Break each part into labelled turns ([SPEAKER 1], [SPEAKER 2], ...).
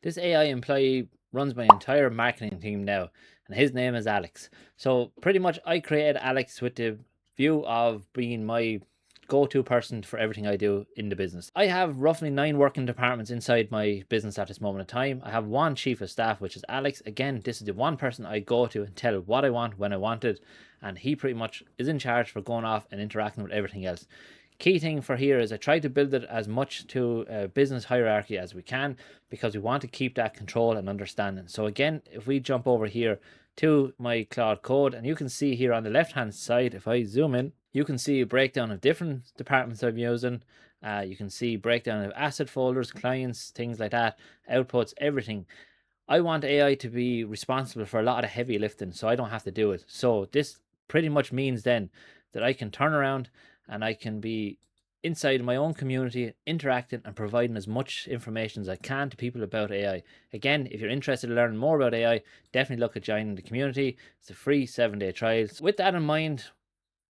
[SPEAKER 1] This AI employee runs my entire marketing team now, and his name is Alex. So pretty much I created Alex with the view of being my go-to person for everything I do in the business. I have roughly 9 working departments inside my business at this moment in time. I have one chief of staff, which is Alex. Again, this is the one person I go to and tell what I want when I want it, and he pretty much is in charge for going off and interacting with everything else. Key thing for here is I try to build it as much to a business hierarchy as we can, because we want to keep that control and understanding. So again, if we jump over here to my Claude code, and you can see here on the left hand side, if I zoom in, you can see a breakdown of different departments I'm using. You can see breakdown of asset folders, clients, things like that, outputs, everything. I want AI to be responsible for a lot of the heavy lifting, so I don't have to do it. So this pretty much means then that I can turn around and I can be inside my own community, interacting and providing as much information as I can to people about AI. Again, if you're interested in learning more about AI, definitely look at joining the community. It's a free 7-day trial. So with that in mind,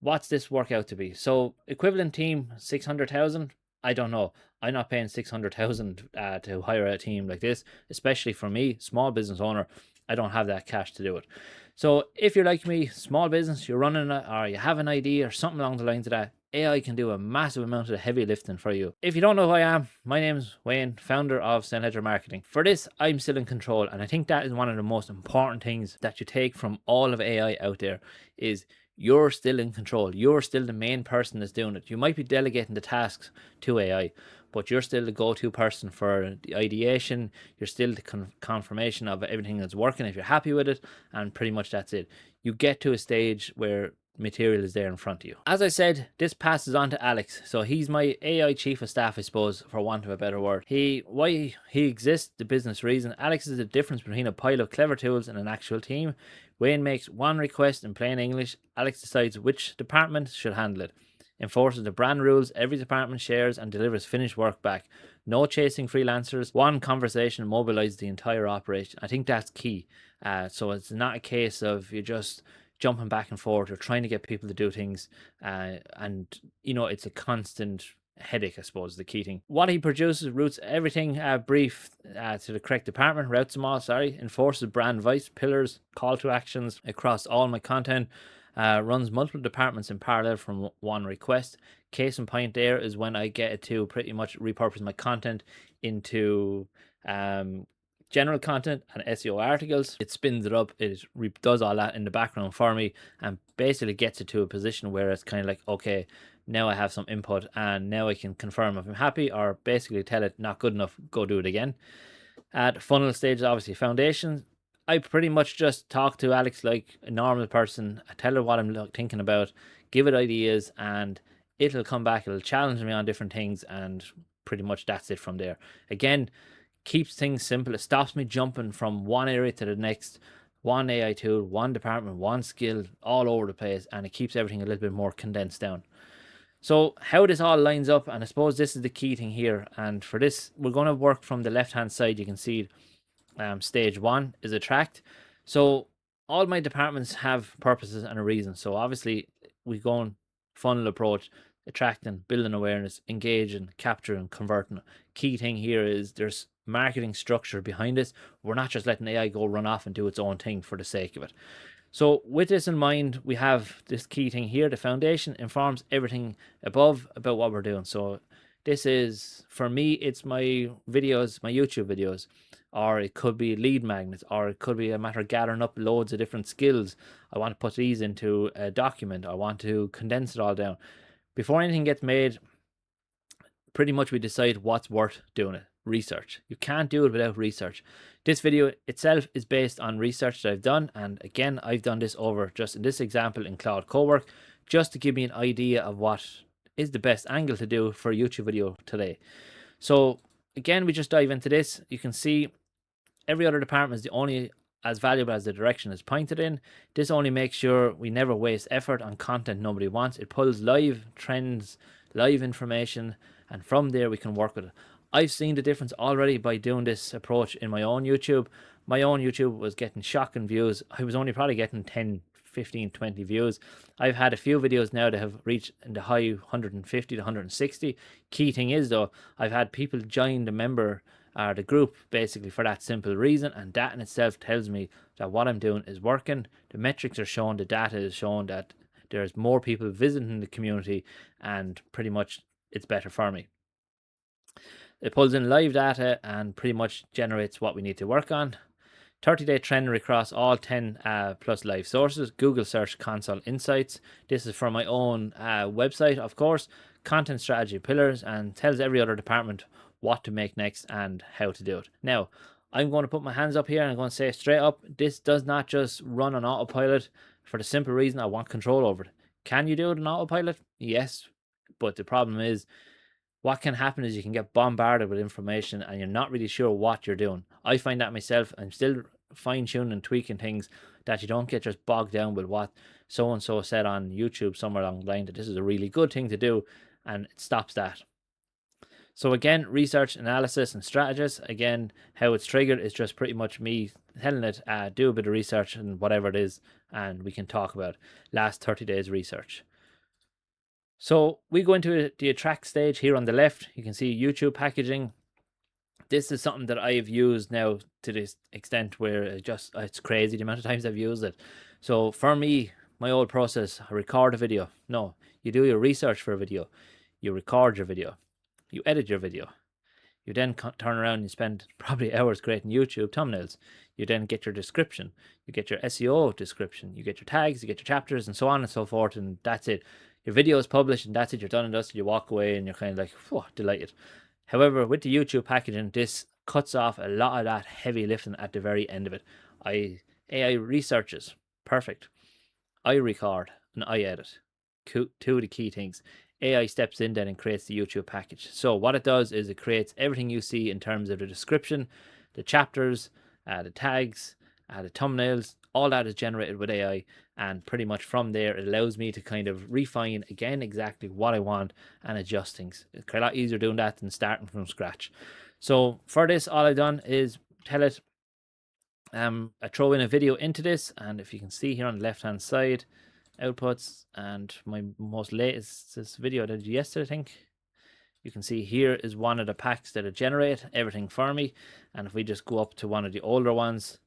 [SPEAKER 1] what's this work out to be? So equivalent team 600,000. I don't know. I'm not paying 600,000 to hire a team like this, especially for me, small business owner. I don't have that cash to do it. So if you're like me, small business, you're running it, or you have an idea or something along the lines of that, AI can do a massive amount of the heavy lifting for you. If you don't know who I am, my name's Wayne, founder of St. Ledger Marketing. For this, I'm still in control, and I think that is one of the most important things that you take from all of AI out there is you're still in control. You're still the main person that's doing it. You might be delegating the tasks to AI, but you're still the go-to person for the ideation. You're still the confirmation of everything that's working if you're happy with it, and pretty much that's it. You get to a stage where material is there in front of you. As I said, this passes on to Alex. So he's my AI chief of staff, I suppose, for want of a better word. Why he exists, the business reason. Alex is the difference between a pile of clever tools and an actual team. Wayne makes one request in plain English. Alex decides which department should handle it. Enforces the brand rules every department shares and delivers finished work back. No chasing freelancers. One conversation mobilizes the entire operation. I think that's key. So it's not a case of you just jumping back and forth or trying to get people to do things. And, it's a constant headache, I suppose, the key thing. What he produces routes everything brief to the correct department, routes them all, enforces brand vice, pillars, call to actions across all my content, runs multiple departments in parallel from one request. Case in point there is when I get it to pretty much repurpose my content into general content and SEO articles. It spins it up, it does all that in the background for me, and basically gets it to a position where it's kind of like, okay, now I have some input and now I can confirm if I'm happy, or basically tell it not good enough, go do it again. At funnel stage, obviously foundations, I pretty much just talk to Alex like a normal person. I tell her what I'm thinking about, give it ideas, and it'll come back, it'll challenge me on different things, and pretty much that's it from there. Again, keeps things simple. It stops me jumping from one area to the next, one AI tool, one department, one skill, all over the place, and it keeps everything a little bit more condensed down. So how this all lines up, and I suppose this is the key thing here, and for this we're going to work from the left hand side. You can see stage one is attract. So all my departments have purposes and a reason. So obviously we go on funnel approach, attracting, building awareness, engaging, capturing, converting. Key thing here is there's marketing structure behind this. We're not just letting AI go run off and do its own thing for the sake of it. So with this in mind, we have this key thing here. The foundation informs everything above about what we're doing. So this is, for me, it's my videos, my YouTube videos, or it could be lead magnets, or it could be a matter of gathering up loads of different skills. I want to put these into a document. I want to condense it all down. Before anything gets made, pretty much we decide what's worth doing it. Research. You can't do it without research. This video itself is based on research that I've done, and again, I've done this over just in this example in Claude Cowork, just to give me an idea of what is the best angle to do for a YouTube video today. So again, we just dive into this. You can see every other department is the only as valuable as the direction is pointed in. This only makes sure we never waste effort on content nobody wants. It pulls live trends, live information, and from there we can work with it. I've seen the difference already by doing this approach in my own YouTube. My own YouTube was getting shocking views. I was only probably getting 10, 15, 20 views. I've had a few videos now that have reached in the high 150 to 160. Key thing is though, I've had people join the member or the group, basically for that simple reason. And that in itself tells me that what I'm doing is working. The metrics are showing, the data is showing that there's more people visiting the community, and pretty much it's better for me. It pulls in live data and pretty much generates what we need to work on. 30-day trend across all 10 plus live sources. Google Search Console Insights. This is from my own website, of course. Content strategy pillars, and tells every other department what to make next and how to do it. Now, I'm going to put my hands up here and I'm going to say straight up, this does not just run on autopilot for the simple reason I want control over it. Can you do it on autopilot? Yes, but the problem is, what can happen is you can get bombarded with information and you're not really sure what you're doing. I find that myself. I'm still fine-tuning and tweaking things, that you don't get just bogged down with what so-and-so said on YouTube somewhere along the line that this is a really good thing to do, and it stops that. So again, research, analysis, and strategies. Again, how it's triggered is just pretty much me telling it, do a bit of research and whatever it is, and we can talk about last 30 days research. So we go into the attract stage here on the left. You can see YouTube packaging. This is something that I've used now to this extent where it's crazy the amount of times I've used it. So for me, my old process, I record a video. No, you do your research for a video. You record your video. You edit your video. You then turn around and spend probably hours creating YouTube thumbnails. You then get your description. You get your SEO description. You get your tags, you get your chapters, and so on and so forth, and that's it. Your video is published and that's it. You're done and dusted. You walk away and you're kind of like, whew, delighted. However, with the YouTube packaging, this cuts off a lot of that heavy lifting at the very end of it. AI researches, perfect. I record and I edit. Two of the key things. AI steps in then and creates the YouTube package. So what it does is it creates everything you see in terms of the description, the chapters, the tags, the thumbnails. All that is generated with AI, and pretty much from there it allows me to kind of refine again exactly what I want and adjust things. It's a lot easier doing that than starting from scratch. So for this, all I've done is tell it, I throw in a video into this, and if you can see here on the left hand side, outputs, and my most latest this video I did yesterday, I think. You can see here is one of the packs that it generate everything for me, and if we just go up to one of the older ones,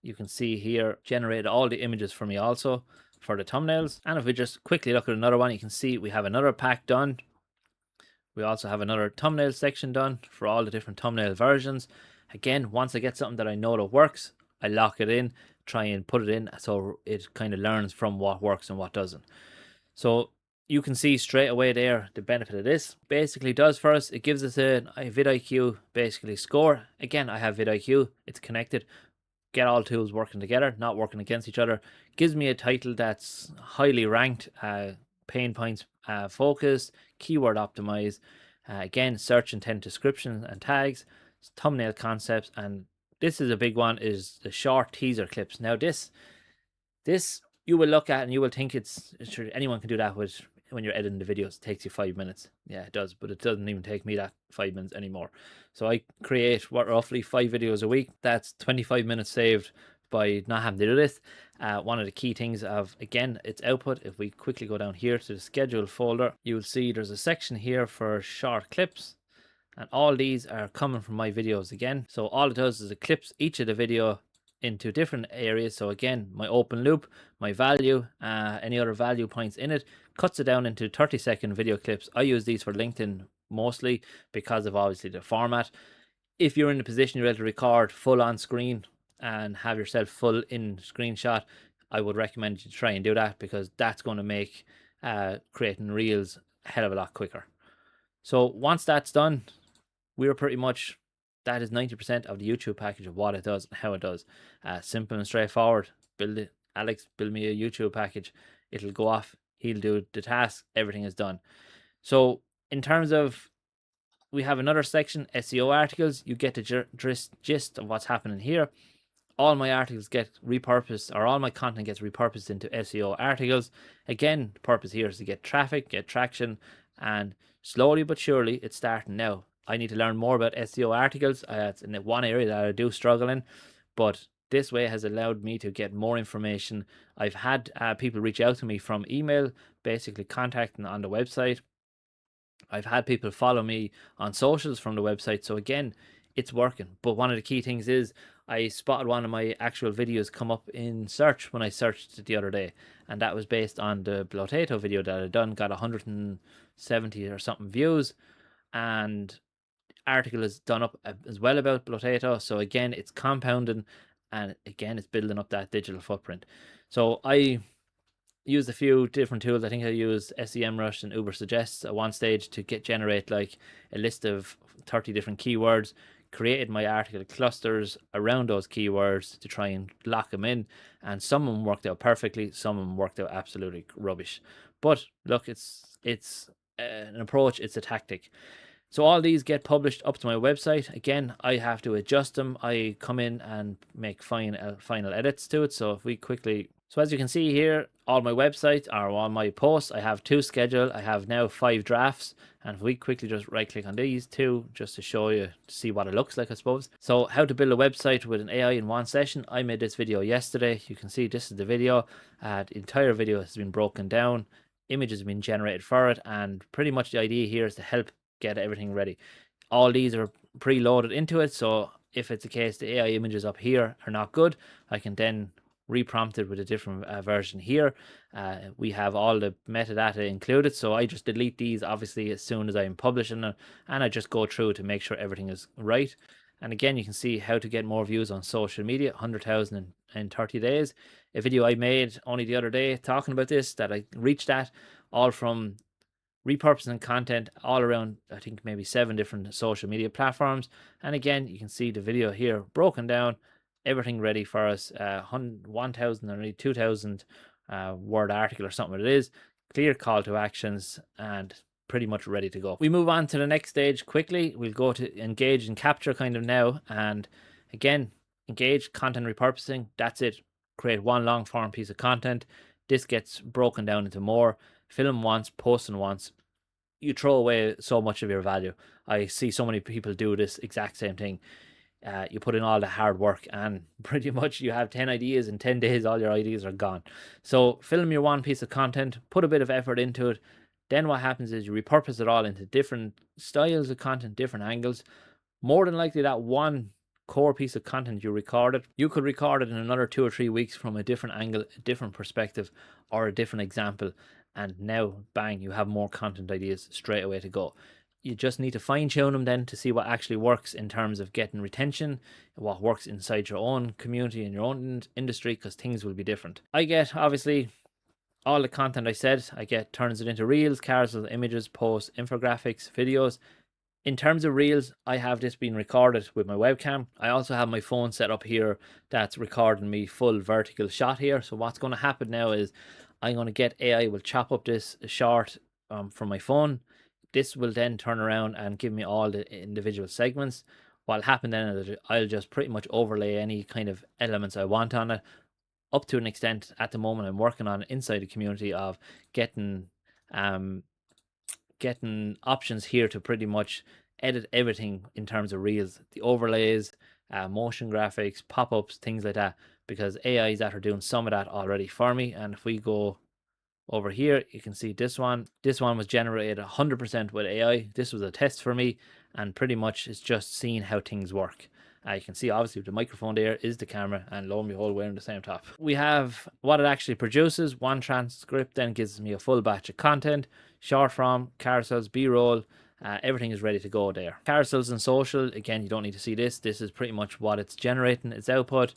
[SPEAKER 1] you can see here generated all the images for me also for the thumbnails. And if we just quickly look at another one, you can see we have another pack done. We also have another thumbnail section done for all the different thumbnail versions. Again, once I get something that I know that works, I lock it in, try and put it in so it kind of learns from what works and what doesn't. So you can see straight away there the benefit of this. Basically does for us, it gives us a vidIQ basically score. Again, I have vidIQ, it's connected. Get all tools working together, not working against each other. Gives me a title that's highly ranked, pain points focused, keyword optimized, again, search intent descriptions and tags, thumbnail concepts, and this is a big one, is the short teaser clips. Now this you will look at and you will think it's sure anyone can do that with when you're editing the videos. It takes you 5 minutes. Yeah, it does, but it doesn't even take me that 5 minutes anymore. So I create roughly 5 videos a week. That's 25 minutes saved by not having to do this. One of the key things of, again, its output. If we quickly go down here to the schedule folder, you'll see there's a section here for short clips, and all these are coming from my videos again. So all it does is it clips each of the video into different areas. So again, my open loop, my value, any other value points in it, cuts it down into 30-second video clips. I use these for LinkedIn mostly because of obviously the format. If you're in the position you're able to record full on screen and have yourself full in screenshot, I would recommend you try and do that, because that's going to make creating reels a hell of a lot quicker. So once that's done, we're pretty much, that is 90% of the YouTube package of what it does and how it does. Simple and straightforward. Build it, Alex, build me a YouTube package. It'll go off. He'll do the task. Everything is done. So in terms of, we have another section, SEO articles. You get the gist of what's happening here. All my articles get repurposed, or all my content gets repurposed into SEO articles. Again, the purpose here is to get traffic, get traction, and slowly but surely it's starting now. I need to learn more about SEO articles. It's in one area that I do struggle in, but this way has allowed me to get more information. I've had people reach out to me from email, basically contacting on the website. I've had people follow me on socials from the website. So again, it's working. But one of the key things is I spotted one of my actual videos come up in search when I searched it the other day, and that was based on the Blotato video that I done, got 170 or something views, and article is done up as well about Blotato. So again, it's compounding, and again, it's building up that digital footprint. So I used a few different tools. I think I used SEMrush and Uber Suggests at one stage to generate like a list of 30 different keywords, created my article clusters around those keywords to try and lock them in, and some of them worked out perfectly, some of them worked out absolutely rubbish. But look, it's an approach, it's a tactic. So all these get published up to my website. Again, I have to adjust them. I come in and make final edits to it. So if we quickly, so as you can see here, all my websites are all my posts. I have 2 scheduled. I have now 5 drafts. And if we quickly just right click on these 2, just to show you, to see what it looks like, I suppose. So how to build a website with an AI in one session. I made this video yesterday. You can see this is the video. The entire video has been broken down. Images have been generated for it. And pretty much the idea here is to help get everything ready. All these are preloaded into it, so if it's a case the AI images up here are not good, I can then reprompt it with a different version here. We have all the metadata included, so I just delete these obviously as soon as I'm publishing it, and I just go through to make sure everything is right. And again, you can see how to get more views on social media, 100,000 in 30 days. A video I made only the other day talking about this, that I reached that, all from repurposing content all around, I think maybe 7 different social media platforms. And again, you can see the video here broken down, everything ready for us. 1,000 or 2,000 word article or something it is, clear call to actions, and pretty much ready to go. We move on to the next stage quickly. We'll go to engage and capture kind of now. And again, engage, content repurposing, that's it. Create one long form piece of content. This gets broken down into more. Film once, posting once. You throw away so much of your value. I see so many people do this exact same thing. You put in all the hard work, and pretty much you have 10 ideas in 10 days, all your ideas are gone. So film your one piece of content, put a bit of effort into it. Then what happens is you repurpose it all into different styles of content, different angles. More than likely that one core piece of content you recorded, you could record it in another 2 or 3 weeks from a different angle, a different perspective, or a different example. And now, bang, you have more content ideas straight away to go. You just need to fine tune them then to see what actually works in terms of getting retention, what works inside your own community and your own industry, because things will be different. I get, obviously, all the content I said, turns it into reels, carousels, images, posts, infographics, videos. In terms of reels, I have this being recorded with my webcam. I also have my phone set up here that's recording me full vertical shot here. So what's going to happen now is I'm going to get AI will chop up this short from my phone. This will then turn around and give me all the individual segments. What'll happen then is I'll just pretty much overlay any kind of elements I want on it. Up to an extent, at the moment, I'm working on inside the community of getting options here to pretty much edit everything in terms of reels, the overlays, motion graphics, pop-ups, things like that, because AIs that are doing some of that already for me. And if we go over here, you can see this one was generated 100% with AI. This was a test for me, and pretty much it's just seeing how things work. You can see obviously the microphone there is the camera, and lo and behold, we're in the same top. We have what it actually produces. One transcript then gives me a full batch of content, short form, carousels, b-roll. Everything is ready to go there. Carousels and social, again, you don't need to see this. This is pretty much what it's generating, its output.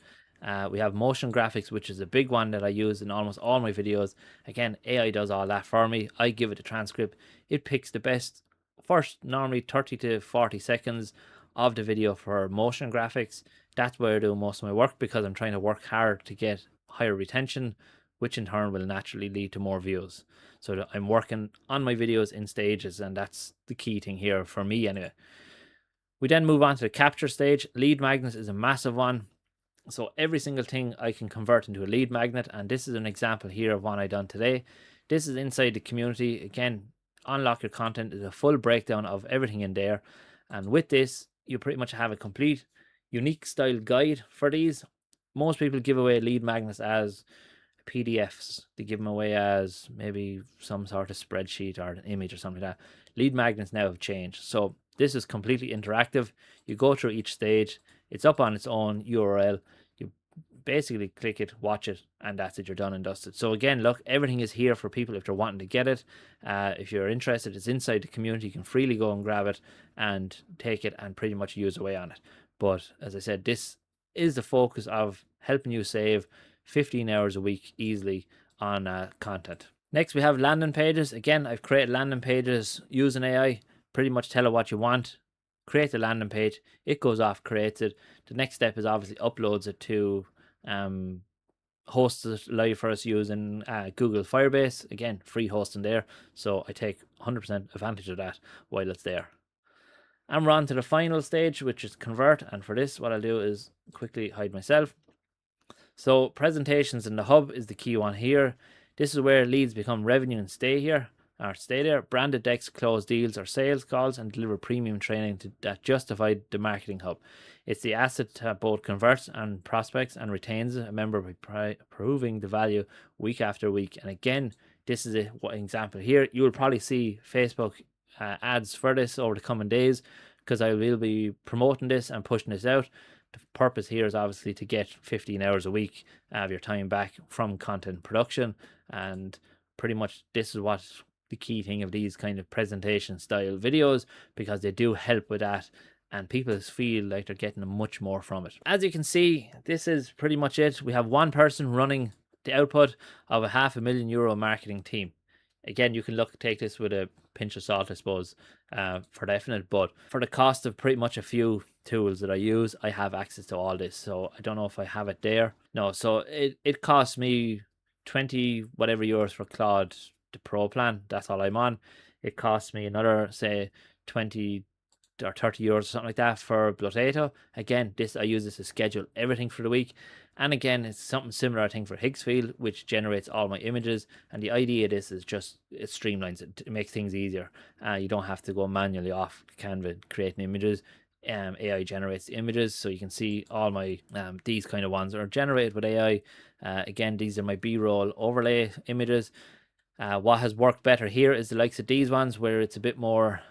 [SPEAKER 1] We have motion graphics, which is a big one that I use in almost all my videos. Again, AI does all that for me. I give it a transcript. It picks the best first, normally 30 to 40 seconds of the video for motion graphics. That's where I do most of my work, because I'm trying to work hard to get higher retention, which in turn will naturally lead to more views. So I'm working on my videos in stages, and that's the key thing here for me anyway. We then move on to the capture stage. Lead magnets is a massive one. So every single thing I can convert into a lead magnet, and this is an example here of one I done today. This is inside the community. Again, unlock your content is a full breakdown of everything in there, and with this you pretty much have a complete unique style guide for these. Most people give away lead magnets as PDFs. They give them away as maybe some sort of spreadsheet or an image or something like that. Lead magnets now have changed. So This is completely interactive. You go through each stage. It's up on its own URL. You basically click it, watch it, and that's it. You're done and dusted. So again, look, everything is here for people if they're wanting to get it. If you're interested, it's inside the community. You can freely go and grab it and take it and pretty much use away on it. But as I said, this is the focus of helping you save 15 hours a week easily on content. Next, we have landing pages. Again, I've created landing pages using AI. Pretty much tell it what you want, create the landing page. It goes off, creates it. The next step is obviously uploads it to host it live for us using Google Firebase. Again, free hosting there. So I take 100% advantage of that while it's there. And we're on to the final stage, which is convert. And for this, what I'll do is quickly hide myself. So presentations in the hub is the key one here. This is where leads become revenue and stay here, or stay there. Branded decks close deals or sales calls and deliver premium training that justify the marketing hub. It's the asset that both converts and prospects and retains a member by proving the value week after week. And again, this is an example here. You will probably see Facebook ads for this over the coming days, because I will be promoting this and pushing this out. The purpose here is obviously to get 15 hours a week of your time back from content production, and pretty much this is what the key thing of these kind of presentation style videos, because they do help with that and people feel like they're getting much more from it. As you can see, this is pretty much it. We have one person running the output of a €500,000 marketing team. Again, you can take this with a pinch of salt, I suppose, for definite, but for the cost of pretty much a few tools that I use, I have access to all this. So I don't know if I have it there. No, so it costs me 20 whatever euros for Claude, the pro plan. That's all I'm on. It costs me another, say, 20 or 30 euros or something like that for Potato. Again, I use this to schedule everything for the week. And again, it's something similar, I think, for Higgsfield, which generates all my images. And the idea of this is just, it streamlines it. It makes things easier. You don't have to go manually off Canva creating images. AI generates the images, so you can see all my these kind of ones are generated with AI. Again, these are my B-roll overlay images. What has worked better here is the likes of these ones, where it's a bit more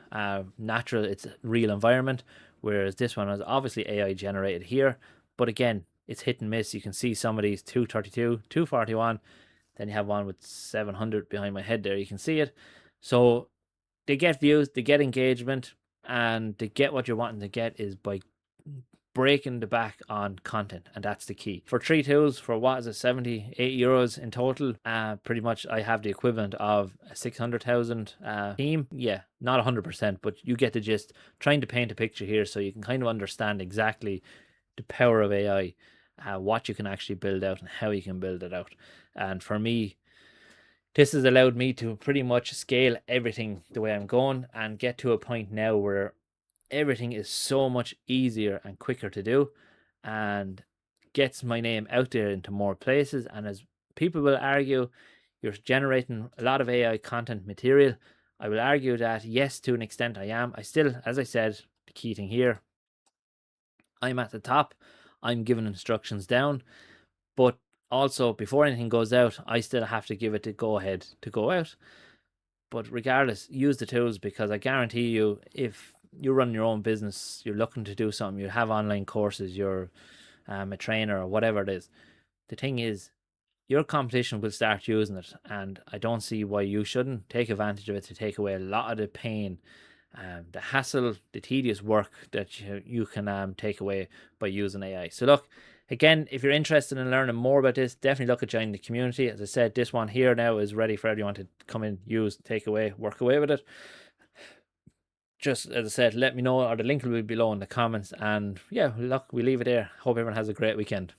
[SPEAKER 1] natural, it's a real environment, whereas this one is obviously AI generated here. But again, it's hit and miss. You can see some of these 232, 241, then you have one with 700 behind my head there. You can see it. So they get views, they get engagement, and to get what you're wanting to get is by breaking the back on content, and that's the key. For 3 tools, for what is it, 78 euros in total, pretty much I have the equivalent of a 600,000 team. Yeah, not 100%, but you get the gist. Trying to paint a picture here so you can kind of understand exactly the power of AI, what you can actually build out and how you can build it out. And for me, this has allowed me to pretty much scale everything the way I'm going and get to a point now where everything is so much easier and quicker to do, and gets my name out there into more places. And as people will argue, you're generating a lot of AI content material. I will argue that yes, to an extent I am. I still, as I said, the key thing here, I'm at the top, I'm giving instructions down, but also before anything goes out, I still have to give it the go ahead to go out. But regardless, use the tools, because I guarantee you, if you run your own business, you're looking to do something, you have online courses, you're a trainer or whatever it is, the thing is, your competition will start using it, and I don't see why you shouldn't take advantage of it to take away a lot of the pain, the hassle, the tedious work that you can take away by using AI. So look, again, if you're interested in learning more about this, definitely look at joining the community. As I said, this one here now is ready for everyone to come in, use, take away, work away with it. Just as I said, let me know, or the link will be below in the comments. And yeah, look, we leave it there. Hope everyone has a great weekend.